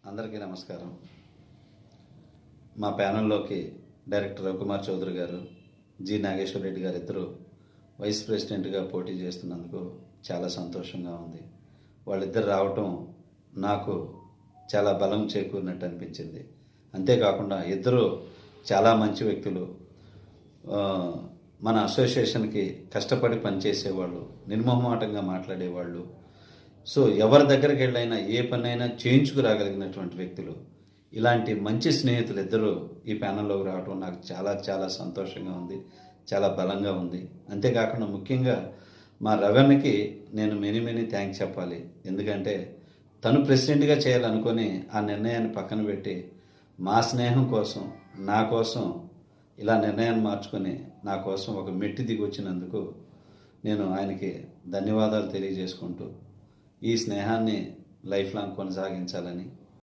అందరికీ నమస్కారం. మా ప్యానెల్లోకి డైరెక్టర్ రవికుమార్ చౌదరి గారు, జి నాగేశ్వర రెడ్డి గారు ఇద్దరు వైస్ ప్రెసిడెంట్గా పోటీ చేస్తున్నందుకు చాలా సంతోషంగా ఉంది. వాళ్ళిద్దరు రావటం నాకు చాలా బలం చేకూరినట్టు అనిపించింది. అంతేకాకుండా ఇద్దరు చాలా మంచి వ్యక్తులు. మన అసోసియేషన్కి కష్టపడి పనిచేసేవాళ్ళు, నిర్మోహమాటంగా మాట్లాడేవాళ్ళు. సో ఎవరి దగ్గరికి వెళ్ళైనా ఏ పనైనా చేయించుకురాగలిగినటువంటి వ్యక్తులు. ఇలాంటి మంచి స్నేహితులు ఇద్దరు ఈ ప్యానెల్లోకి రావడం నాకు చాలా చాలా సంతోషంగా ఉంది, చాలా బలంగా ఉంది. అంతేకాకుండా ముఖ్యంగా మా రవణకి నేను మెనీ థ్యాంక్స్ చెప్పాలి. ఎందుకంటే తను ప్రెసిడెంట్గా చేయాలనుకొని ఆ నిర్ణయాన్ని పక్కన పెట్టి మా స్నేహం కోసం, నా కోసం ఇలా నిర్ణయాన్ని మార్చుకొని నా కోసం ఒక మెట్టి దిగి వచ్చినందుకు నేను ఆయనకి ధన్యవాదాలు తెలియజేసుకుంటూ ఈ స్నేహాన్ని లైఫ్ లాంగ్ కొనసాగించాలని